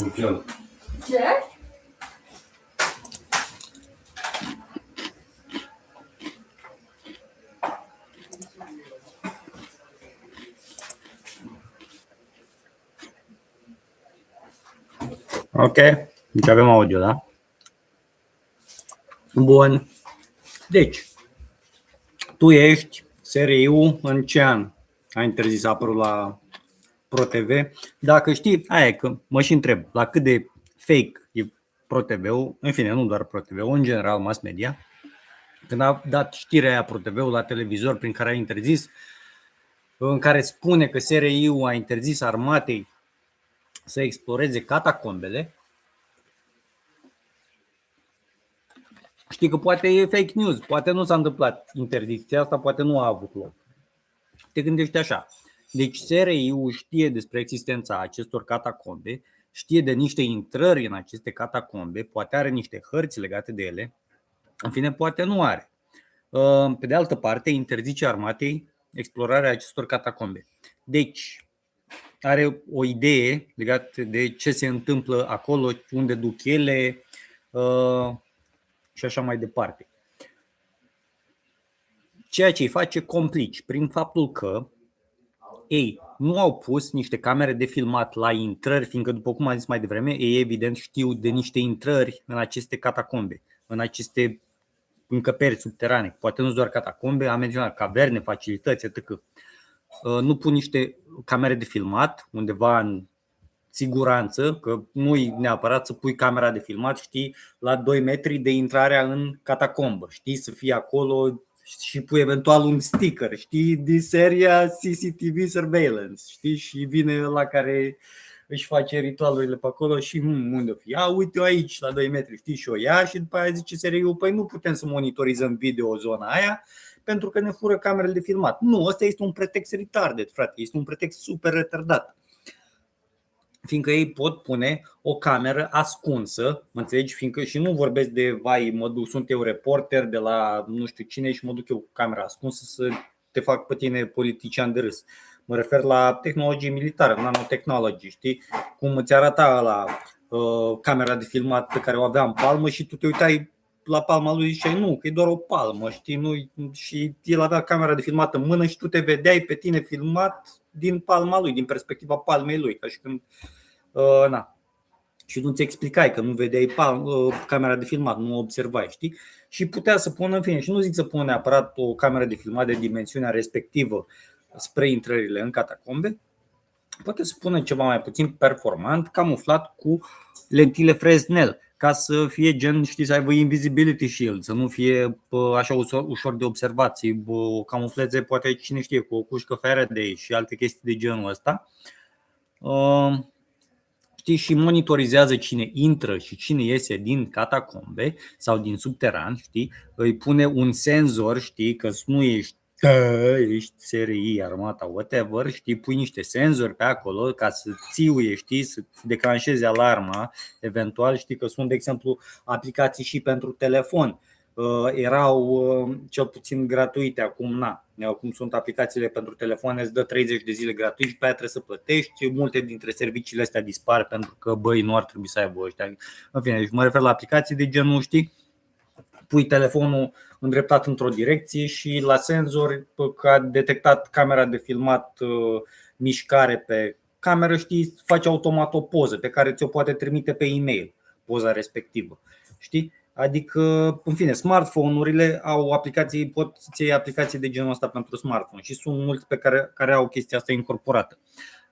funcționează. Ce? Ok, deci avem audio, da? Bun. Deci, tu ești SRI-ul în ce an a interzis apărul la ProTV? Dacă știi, aia e că mă și întreb, la cât de fake e ProTV-ul, în fine, nu doar ProTV-ul, în general mass media, când a dat știrea aia ProTV-ul la televizor prin care a interzis, în care spune că SRI-ul a interzis armatei să exploreze catacombele, știi că poate e fake news, poate nu s-a întâmplat interdicția asta, poate nu a avut loc. Te gândești așa, deci SRI-ul știe despre existența acestor catacombe, știe de niște intrări în aceste catacombe, poate are niște hărți legate de ele, în fine, poate nu are. Pe de altă parte, interzice armatei explorarea acestor catacombe. Deci, are o idee legată de ce se întâmplă acolo, unde duc ele și așa mai departe. Ceea ce îi face complici prin faptul că ei nu au pus niște camere de filmat la intrări, fiindcă, după cum am zis mai devreme, ei evident știu de niște intrări în aceste catacombe, în aceste încăperi subterane. Poate nu doar catacombe, am menționat caverne, facilități, etc. Nu pun niște camere de filmat undeva în siguranță, că nu-i neapărat să pui camera de filmat, știi, la 2 metri de intrarea în catacombă, știi, să fie acolo și pui eventual un sticker, știi, din seria CCTV Surveillance, știi, și vine la care își face ritualurile pe acolo și unde o fi? Uite-o aici la 2 metri, știi, și o ia și după aia zice SRI-ul, păi nu putem să monitorizăm video zona aia pentru că ne fură camerele de filmat. Nu, ăsta este un pretext retarded, frate, este un pretext super retardat. Fiindcă ei pot pune o cameră ascunsă, mă înțelegi? Fiindcă și nu vorbesc de vai, mă duc, sunt eu reporter de la nu știu cine și mă duc eu cu camera ascunsă să te fac pe tine politician de râs. Mă refer la tehnologie militară, nanotehnology, știi? Cum îți arăta la camera de filmat pe care o avea în palmă și tu te uitai la palma lui și ziceai nu, că e doar o palmă, știi? Nu, și el avea camera de filmat în mână și tu te vedeai pe tine filmat din palma lui, din perspectiva palmei lui, ca și când și nu-ți explicai că nu vedeai camera de filmat, nu o observai, știi? Și putea să pună, în fine, și nu zic să pună neapărat o cameră de filmat de dimensiunea respectivă spre intrările în catacombe, poate să pună ceva mai puțin performant, camuflat cu lentile Fresnel, ca să fie gen, știi, să aibă invisibility shield, să nu fie așa ușor de observații, o camufleze poate cine știe cu o cușcă Faraday și alte chestii de genul ăsta. Știi, și monitorizează cine intră și cine iese din catacombe sau din subteran, știi? Îi pune un senzor, știi, că nu ești SRI, armata, whatever, știi, pui niște senzori pe acolo ca să țiuie, știi, să declanșeze alarma, eventual, știi că sunt, de exemplu, aplicații și pentru telefon. Erau cel puțin gratuite acum, cum sunt aplicațiile pentru telefoane, îți dă 30 de zile gratuit și pe aia trebuie să plătești. Multe dintre serviciile astea dispar pentru că băi, nu ar trebui să aibă ăștia. În fine, deci mă refer la aplicații de genul, știi, pui telefonul îndreptat într-o direcție și la senzor că a detectat camera de filmat mișcare pe cameră, știi, face automat o poză pe care ți-o poate trimite pe e-mail, poza respectivă, știi? Adică, în fine, smartphone-urile au aplicații, pot să iei aplicații de genul ăsta pentru smartphone și sunt mulți pe care au chestia asta incorporată.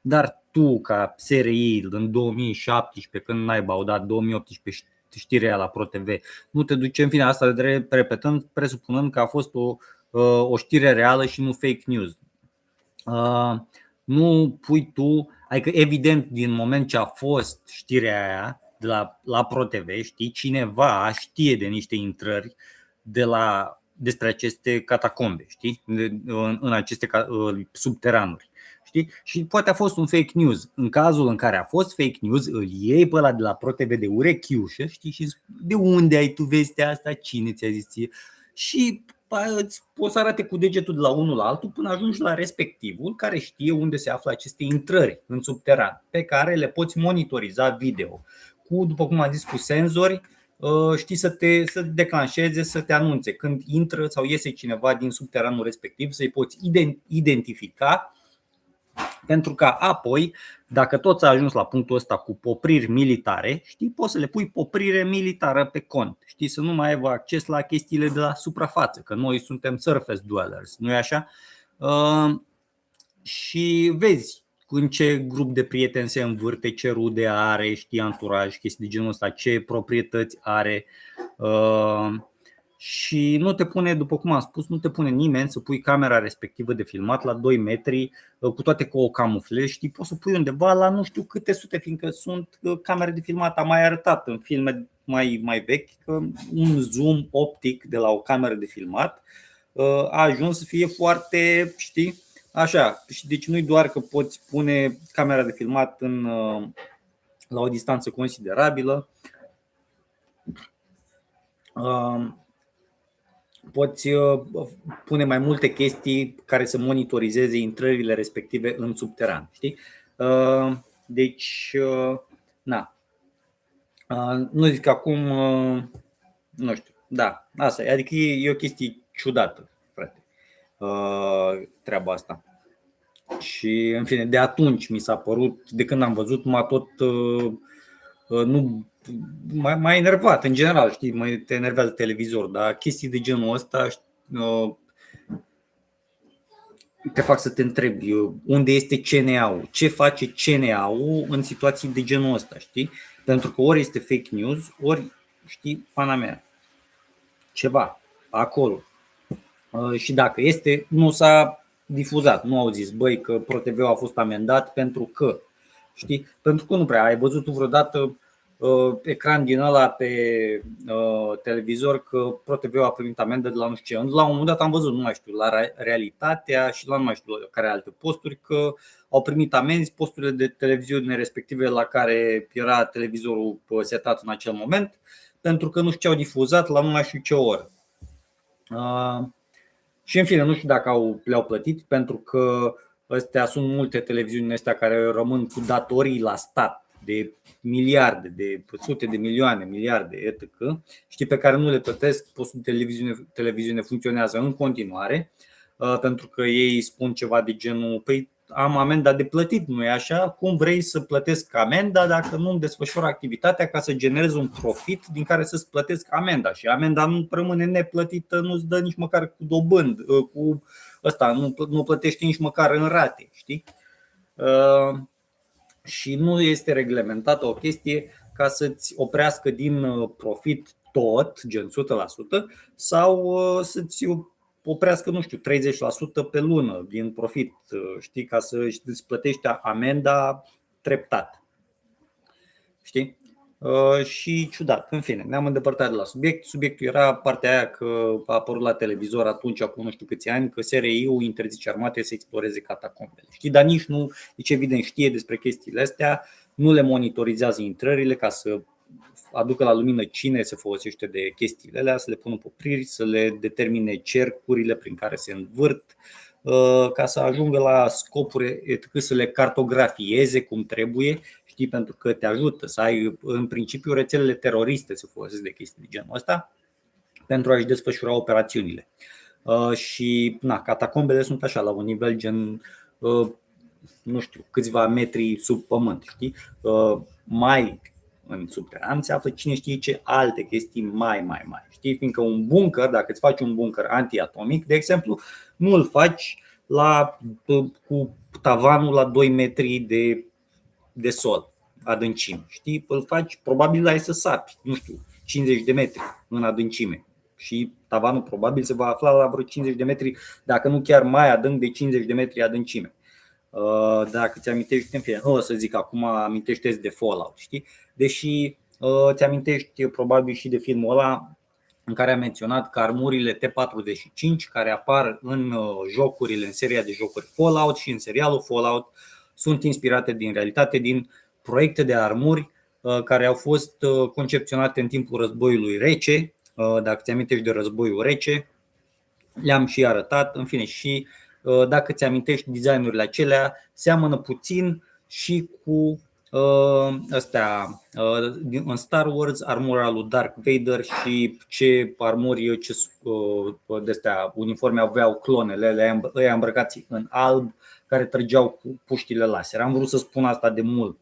Dar tu, ca SRI, în 2017, când naiba au dat 2018 știrea la ProTV, nu te duci, în fine, asta repetând, presupunând că a fost o știre reală și nu fake news. Nu pui tu, adică evident din moment ce a fost știrea aia de la ProTV, știi, cineva știe de niște intrări despre aceste catacombe, știi, în aceste subteranuri. Știi? Și poate a fost un fake news. În cazul în care a fost fake news, îl iei pe ăla de la ProTV de urechiușă, știi? Și de unde ai tu vestea asta? Cine ți-a zis ție? Și poți să arate cu degetul de la unul la altul până ajungi la respectivul care știe unde se află aceste intrări în subteran, pe care le poți monitoriza video. După cum am zis, cu senzori, știi, să declanșeze, să te anunțe când intră sau iese cineva din subteranul respectiv, să-i poți identifica, pentru că apoi, dacă tot s-a ajuns la punctul ăsta cu popriri militare, știi, poți să le pui poprire militară pe cont, știi, să nu mai aibă acces la chestiile de la suprafață, că noi suntem surface dwellers, nu-i așa? Și vezi în ce grup de prieteni se învârte, ce rude are, știi, anturaj, chestii de genul ăsta, ce proprietăți are. Și nu te pune, după cum am spus, nu te pune nimeni să pui camera respectivă de filmat la 2 metri, cu toate că o camuflezi, știi, poți să pui undeva la nu știu câte sute, fiindcă sunt camere de filmat, am mai arătat în filme mai vechi că un zoom optic de la o cameră de filmat a ajuns să fie foarte, știi, așa. Deci nu-i doar că poți pune camera de filmat la o distanță considerabilă, poți pune mai multe chestii care să monitorizeze intrările respective în subteran, știi? Deci, na. Nu zic acum, nu știu, da, asta e, adică e o chestie ciudată, frate, treaba asta. Și, în fine, de atunci mi s-a părut, de când am văzut, m-a tot m-a enervat în general, știi, te enervează televizorul, dar chestii de genul ăsta te fac să te întrebi unde este CNA-ul, ce face CNA-ul în situații de genul ăsta, știi? Pentru că ori este fake news, ori, știi, pana mea, ceva acolo. Și dacă este, nu s-a difuzat, nu au zis, băi, că ProTV a fost amendat pentru că, știi? Pentru că nu prea ai văzut vreodată ecran din ăla pe televizor că ProTV a primit amendă de la nu știu ce. La un moment dat am văzut, nu mai știu, la Realitatea și la nu mai știu care alte posturi, că au primit amenzi posturile de televiziune respective la care era televizorul setat în acel moment, pentru că nu știu ce au difuzat la nu mai știu ce oră. Și în fine, nu știu dacă le-au plătit, pentru că astea sunt multe televiziuni astea care rămân cu datorii la stat de miliarde, de sute de milioane, miliarde, etc., știi, pe care nu le plătesc, postul de televiziune funcționează în continuare, pentru că ei spun ceva de genul, păi am amenda de plătit, nu e așa? Cum vrei să plătesc amenda dacă nu desfășor activitatea ca să generez un profit din care să-ți plătesc amenda? Și amenda nu rămâne neplătită, nu-ți dă nici măcar cu dobând, cu ăsta, nu plătești nici măcar în rate, știi? Și nu este reglementată o chestie ca să-ți oprească din profit tot, gen 100%, sau să-ți oprească, nu știu, 30% pe lună din profit, știi, ca să îți plătești amenda treptat. Știi? Și ciudat, în fine, ne-am îndepărtat de la subiect. Subiectul era partea aia că a apărut la televizor atunci, acum nu știu câți ani, că SRI-ul interzice armatei să exploreze catacombele. Știi? Dar nici nu, deci evident știe despre chestiile astea, nu le monitorizează intrările ca să aducă la lumină cine se folosește de chestiile alea, să le pună popriri, să le determine cercurile prin care se învârt, ca să ajungă la scopuri, să le cartografieze cum trebuie, știi, pentru că te ajută să ai, în principiu, rețelele teroriste se folosesc de chestii de genul ăsta pentru a-și desfășura operațiunile. Și catacombele sunt așa, la un nivel gen, nu știu, câțiva metri sub pământ, știi? Mai în subteran se află cine știe ce alte chestii mai, știi? Fiindcă un bunker, dacă îți faci un bunker antiatomic, de exemplu, nu îl faci cu tavanul la 2 metri de sol adâncime, știi? Îl faci, probabil ai să sapi, nu știu, 50 de metri în adâncime și tavanul probabil se va afla la vreo 50 de metri, dacă nu chiar mai adânc de 50 de metri adâncime. Dacă ți amintești, în fine, o să zic acum, amintește-ți de Fallout, știi? Deși ți amintești probabil și de filmul ăla în care am menționat că armurile T-45 care apar în jocurile, în seria de jocuri Fallout și în serialul Fallout, sunt inspirate din realitate, din proiecte de armuri care au fost concepționate în timpul războiului rece. Dacă ți amintești de războiul rece, le-am și arătat, în fine, și dacă ți amintești, designurile acelea seamănă puțin și cu astea în Star Wars, armura lui Darth Vader și ce armuri, ce de-astea uniforme aveau clonele, ăia îmbrăcați în alb, care trăgeau cu puștile laser. Am vrut să spun asta de mult,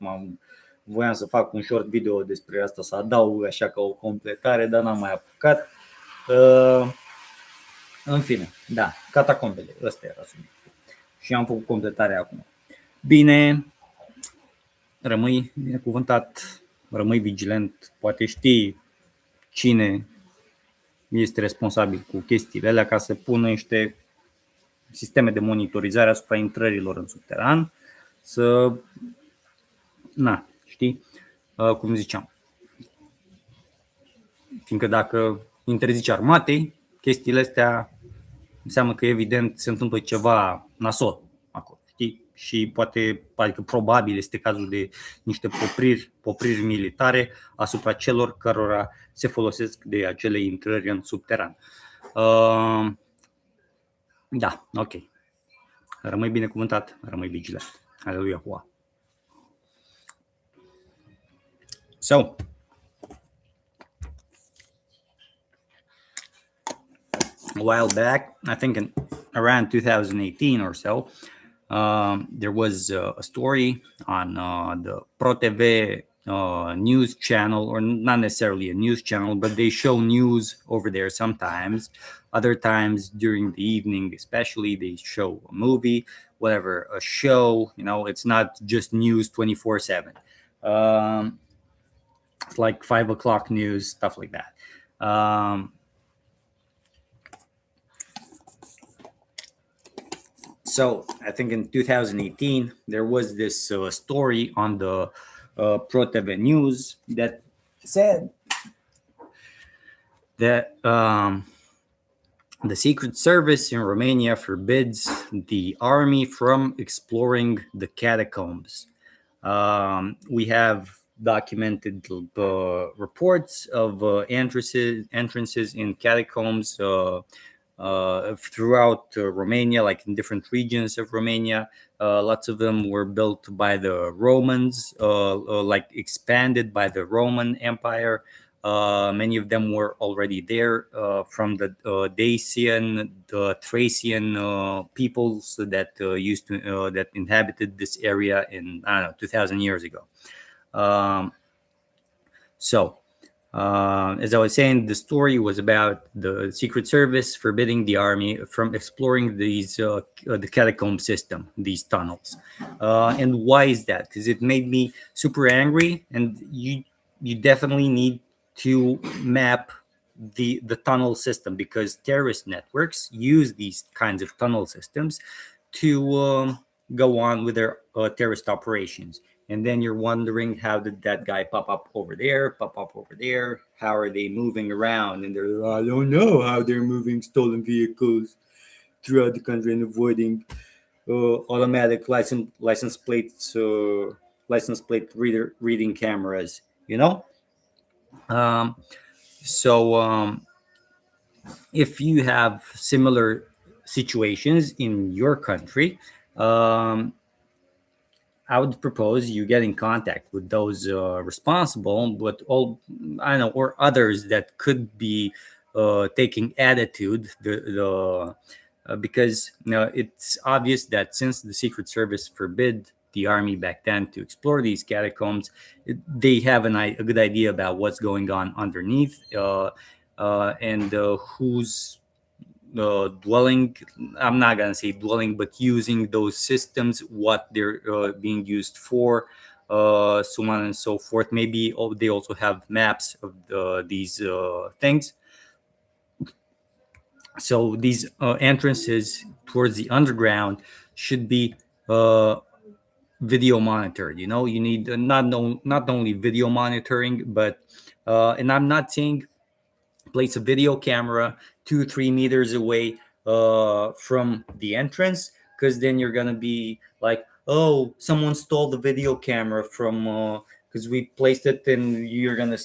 voiam să fac un short video despre asta, să adaug așa ca o completare, dar n-am mai apucat. În fine, da, catacombele, ăsta era subiectul. Și am făcut completarea acum. Bine, rămâi binecuvântat, rămâi vigilent, poate știi cine este responsabil cu chestiile alea ca să pună niște sisteme de monitorizare asupra intrărilor în subteran, să, știi, cum ziceam. Fiindcă dacă interzici armatei, chestiile astea înseamnă că evident se întâmplă ceva nasol acolo, știi? Și poate, adică probabil este cazul de niște popriri militare asupra celor cărora se folosesc de acele intrări în subteran. Da, ok. Rămâi binecuvântat, rămâi vigilant. Aleluia. So, a while back, I think around 2018 or so, there was a story on the ProTV news channel, or not necessarily a news channel, but they show news over there sometimes. Other times during the evening, especially, they show a movie, whatever, a show. It's not just news 24/7. It's like 5 o'clock news, stuff like that. So I think in 2018, there was this story on the ProTV News that said that the Secret Service in Romania forbids the army from exploring the catacombs. We have documented reports of entrances in catacombs throughout Romania, like in different regions of Romania. Lots of them were built by the Romans, like expanded by the Roman Empire. Many of them were already there from the Dacian, the Thracian peoples that that inhabited this area in, 2,000 years ago. As I was saying, the story was about the Secret Service forbidding the army from exploring these the catacomb system, these tunnels. And why is that? Because it made me super angry, and you definitely need to map the tunnel system, because terrorist networks use these kinds of tunnel systems to go on with their terrorist operations. And then you're wondering, how did that guy pop up over there? How are they moving around? And they're like, I don't know how they're moving stolen vehicles throughout the country and avoiding automatic license plate reading cameras. If you have similar situations in your country, I would propose you get in contact with those responsible, but or others that could be taking attitude. Because it's obvious that since the Secret Service forbid the army back then to explore these catacombs, they have a good idea about what's going on underneath, and who's dwelling. I'm not gonna say dwelling, but using those systems, what they're being used for, so on and so forth. Maybe they also have maps of these things. So these entrances towards the underground should be video monitored. You need not only video monitoring, but and I'm not saying place a video camera 2-3 meters away from the entrance, because then you're gonna be like, oh, someone stole the video camera from because we placed it, and you're gonna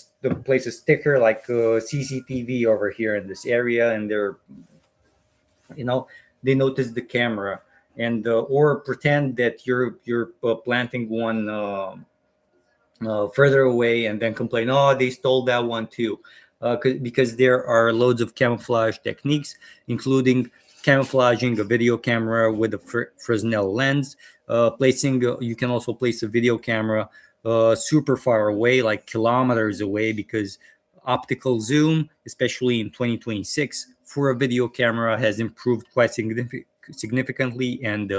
place a sticker like CCTV over here in this area, and they're you know, they notice the camera, and or pretend that you're planting one further away, and then complain, oh, they stole that one too. Because there are loads of camouflage techniques, including camouflaging a video camera with a Fresnel lens. Placing You can also place a video camera super far away, like kilometers away, because optical zoom, especially in 2026, for a video camera has improved quite significantly, and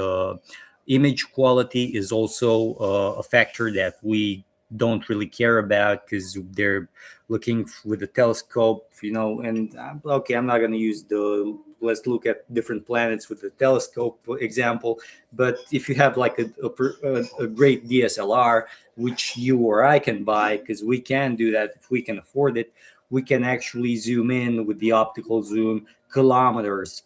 image quality is also a factor that we don't really care about, because they're looking with a telescope, and okay, I'm not going to use the let's look at different planets with the telescope example. But if you have like a great DSLR, which you or I can buy, because we can do that if we can afford it, we can actually zoom in with the optical zoom kilometers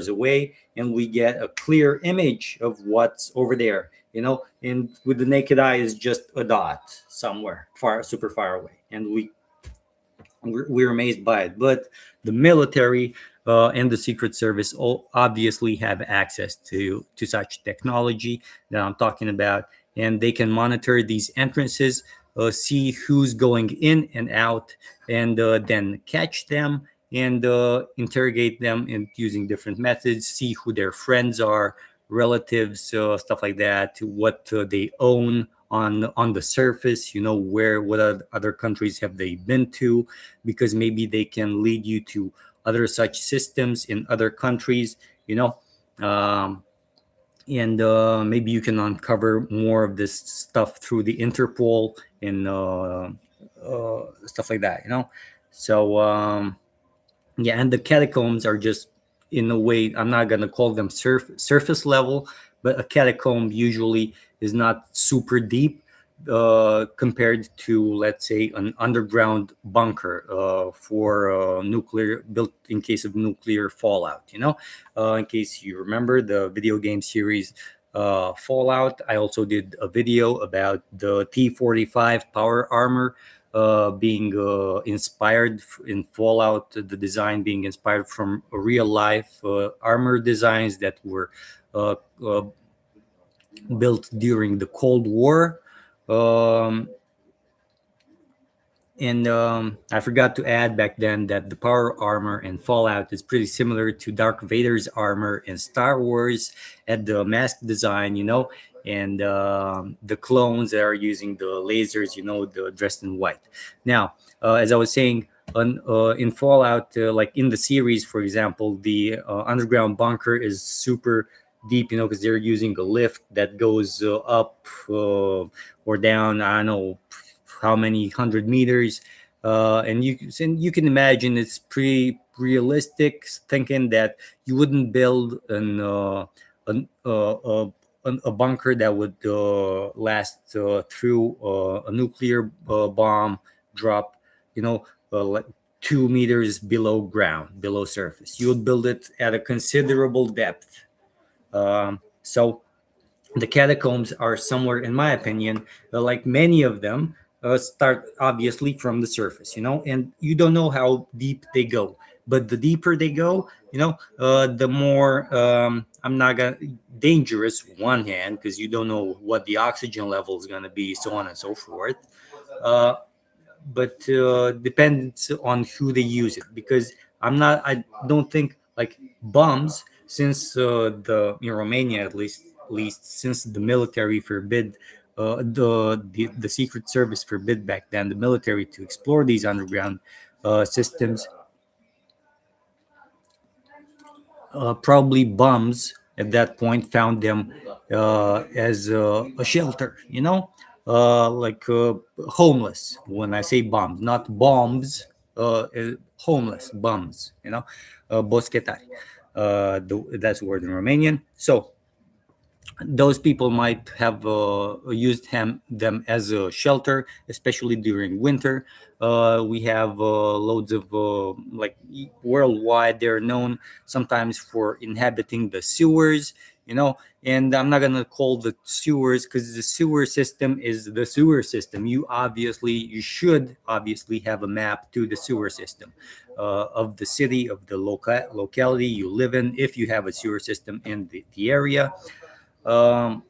away, and we get a clear image of what's over there, and with the naked eye is just a dot somewhere super far away, and we're amazed by it. But the military and the Secret Service all obviously have access to such technology that I'm talking about, and they can monitor these entrances, see who's going in and out, and then catch them and interrogate them, and using different methods, see who their friends are, relatives, stuff like that, what they own on the surface, what other countries have they been to, because maybe they can lead you to other such systems in other countries, um, and maybe you can uncover more of this stuff through the Interpol and stuff like that, so yeah. And the catacombs are just, in a way, I'm not going to call them surface level, but a catacomb usually is not super deep compared to, let's say, an underground bunker for nuclear, built in case of nuclear fallout. In case you remember the video game series Fallout, I also did a video about the T-45 power armor being inspired in Fallout, the design being inspired from real life armor designs that were uh, uh, built during the Cold War. Um, and I forgot to add back then that the power armor in Fallout is pretty similar to Darth Vader's armor in Star Wars, at the mask design, and the clones that are using the lasers, the dressed in white. Now, as I was saying, in Fallout, like in the series, for example, the underground bunker is super deep, because they're using a lift that goes up or down, I don't know how many 100 meters, and you can imagine it's pretty realistic, thinking that you wouldn't build an a bunker that would last through a nuclear bomb drop, like 2 meters below ground, below surface. You would build it at a considerable depth. So the catacombs are somewhere, in my opinion, like many of them, start obviously from the surface, and you don't know how deep they go. But the deeper they go, the more I'm not gonna dangerous one hand, because you don't know what the oxygen level is gonna be, so on and so forth. Uh, but depends on who they use it, because I don't think, like, bombs, since the in Romania, at least since the military forbid, the Secret Service forbid back then the military to explore these underground systems. Probably bums at that point found them as a shelter, like homeless. When I say bums, not bombs, homeless bums, boschetari. That's the word in Romanian. So those people might have used them as a shelter, especially during winter. We have loads of like worldwide. They're known sometimes for inhabiting the sewers, And I'm not going to call the sewers, because the sewer system is the sewer system. You should obviously have a map to the sewer system of the city, of the locality you live in, if you have a sewer system in the area. um,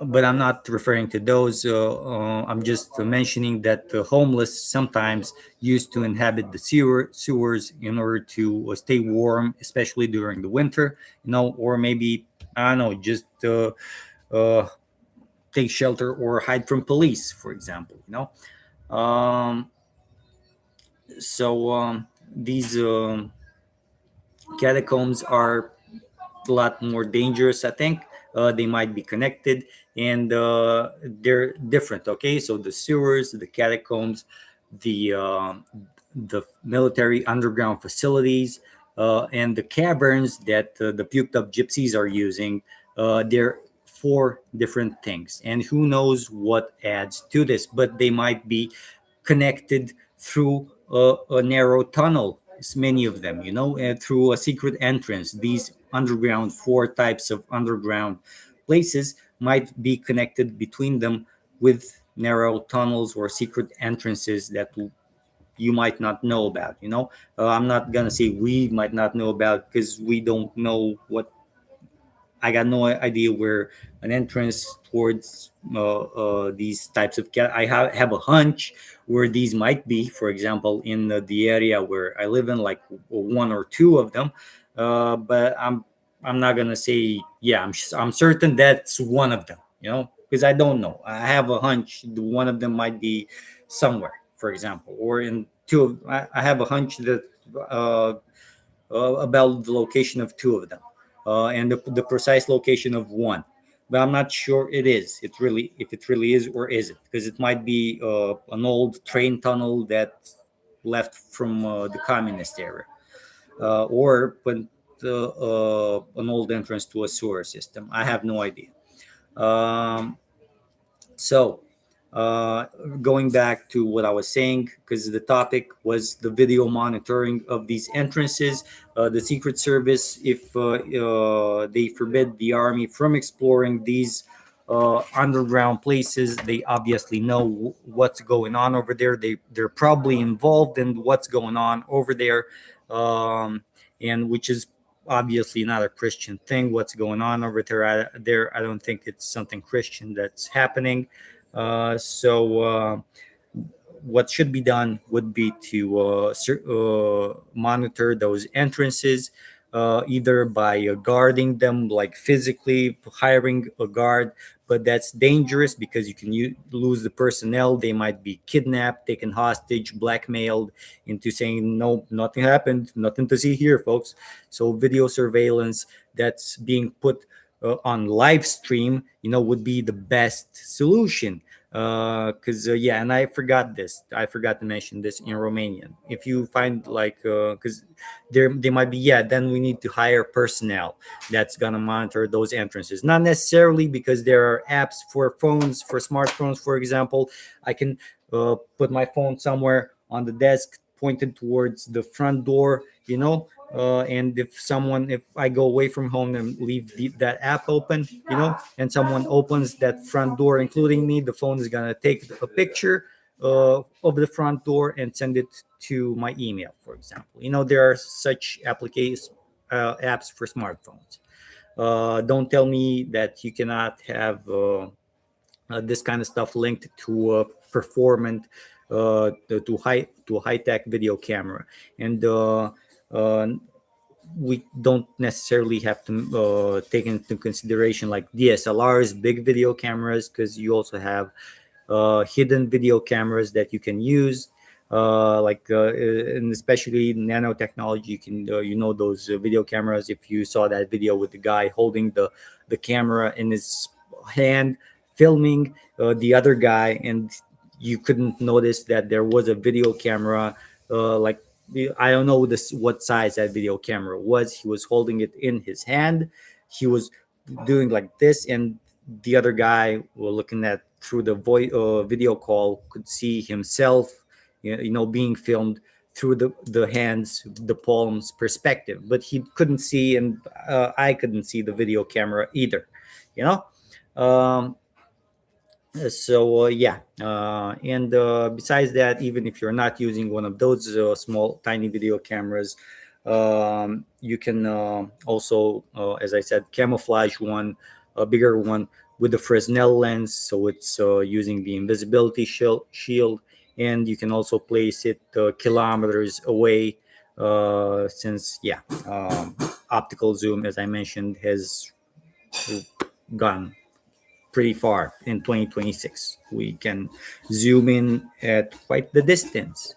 but I'm not referring to those. I'm just mentioning that the homeless sometimes used to inhabit the sewers in order to stay warm, especially during the winter, or maybe, I don't know, just uh, take shelter or hide from police, for example. Um, so these catacombs are a lot more dangerous, I think. They might be connected, and they're different. Okay, so the sewers, the catacombs, the military underground facilities, and the caverns that the puked up gypsies are using. They're four different things, and who knows what adds to this, but they might be connected through a narrow tunnel. It's many of them, and through a secret entrance. These underground, four types of underground places, might be connected between them with narrow tunnels or secret entrances that you might not know about. I'm not gonna say we might not know about, because we don't know what. I got no idea where an entrance towards these types of cat. I have a hunch where these might be. For example, in the area where I live in, like one or two of them. But I'm not gonna say, yeah. I'm certain that's one of them. Because I don't know. I have a hunch one of them might be somewhere. For example, or in two of. I have a hunch that. About the location of two of them, and the precise location of one. But I'm not sure if it really is or isn't, because it might be an old train tunnel that left from the communist era, or but an old entrance to a sewer system. I have no idea. Um, so, uh, Going back to what I was saying, because the topic was the video monitoring of these entrances, the Secret Service, if they forbid the army from exploring these underground places, they obviously know what's going on over there. They're probably involved in what's going on over there, and which is obviously not a Christian thing. What's going on over there? I don't think it's something Christian that's happening. So what should be done would be to monitor those entrances, either by guarding them, like physically hiring a guard. But that's dangerous, because you can lose the personnel. They might be kidnapped, taken hostage, blackmailed into saying, no, nothing happened, nothing to see here, folks. So video surveillance that's being put on live stream, would be the best solution. Because yeah, and I forgot to mention this in Romanian. If you find, like, because they might be, yeah, then we need to hire personnel that's gonna monitor those entrances. Not necessarily, because there are apps for phones, for smartphones, for example. I can put my phone somewhere on the desk, pointed towards the front door, and if I go away from home and leave that app open, and someone opens that front door, including me, the phone is gonna take a picture of the front door and send it to my email, for example. There are such applications, apps for smartphones. Don't tell me that you cannot have this kind of stuff linked to a performant, to a high tech video camera. And uh, we don't necessarily have to take into consideration like DSLRs, big video cameras, because you also have hidden video cameras that you can use, and especially nanotechnology. You can, those video cameras. If you saw that video with the guy holding the camera in his hand, filming the other guy, and you couldn't notice that there was a video camera, like, I don't know what size that video camera was. He was holding it in his hand. He was doing like this, and the other guy, were looking at through the video call, could see himself, being filmed through the hands, the palms perspective, but he couldn't see, and I couldn't see the video camera either, you know. And besides that, even if you're not using one of those small tiny video cameras, you can also, as I said, camouflage one, a bigger one, with the Fresnel lens, so it's using the invisibility shield, and you can also place it kilometers away, since optical zoom, as I mentioned, has gone pretty far. In 2026 we can zoom in at quite the distance.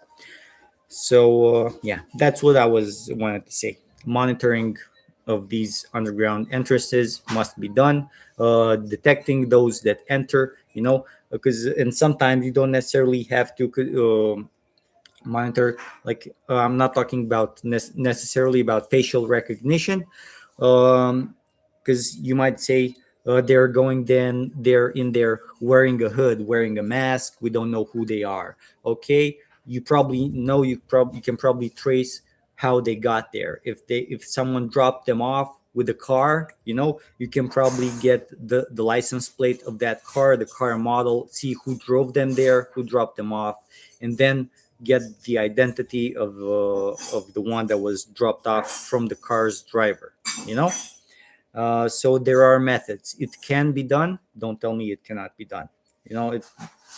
So that's what I wanted to say. Monitoring of these underground entrances must be done, detecting those that enter, because and sometimes you don't necessarily have to monitor, like I'm not talking about necessarily about facial recognition, because you might say they're going, then they're in there wearing a hood, wearing a mask, we don't know who they are. Okay, you probably know, you can probably trace how they got there. If someone dropped them off with a car, you can probably get the license plate of that car, the car model, see who drove them there, who dropped them off, and then get the identity of the one that was dropped off from the car's driver. So there are methods. It can be done. Don't tell me it cannot be done. It's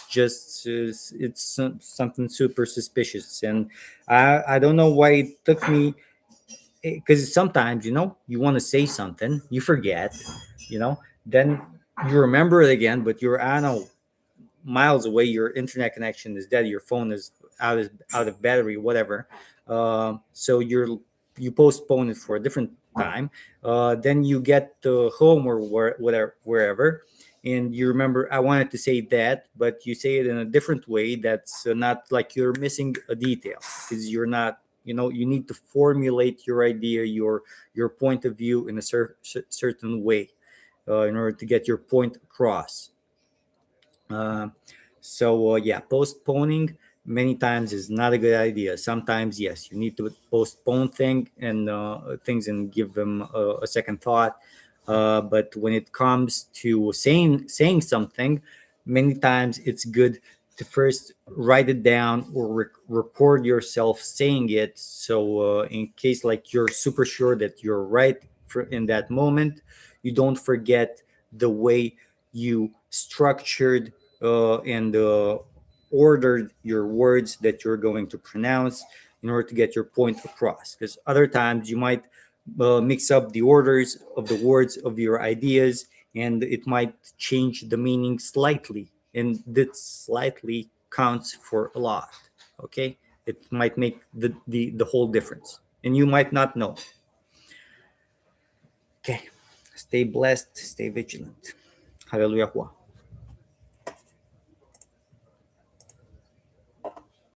just it's something super suspicious, and I don't know why it took me, because sometimes you want to say something, you forget, then you remember it again, but you're, I don't know, miles away, your internet connection is dead, your phone is out of battery, whatever. So you postpone it for a different time. Then you get home or wherever, and you remember, I wanted to say that, but you say it in a different way. That's not, like, you're missing a detail, because you're not, you need to formulate your idea, your point of view in a certain way, in order to get your point across. uh, postponing many times is not a good idea. Sometimes, yes, you need to postpone things and give them a second thought. But when it comes to saying something, many times it's good to first write it down or record yourself saying it. So in case, like, you're super sure that you're right in that moment, you don't forget the way you structured and ordered your words that you're going to pronounce in order to get your point across. Because other times you might mix up the orders of the words of your ideas, and it might change the meaning slightly, and that slightly counts for a lot. Okay, it might make the whole difference, and you might not know. Okay, stay blessed, stay vigilant. Hallelujah.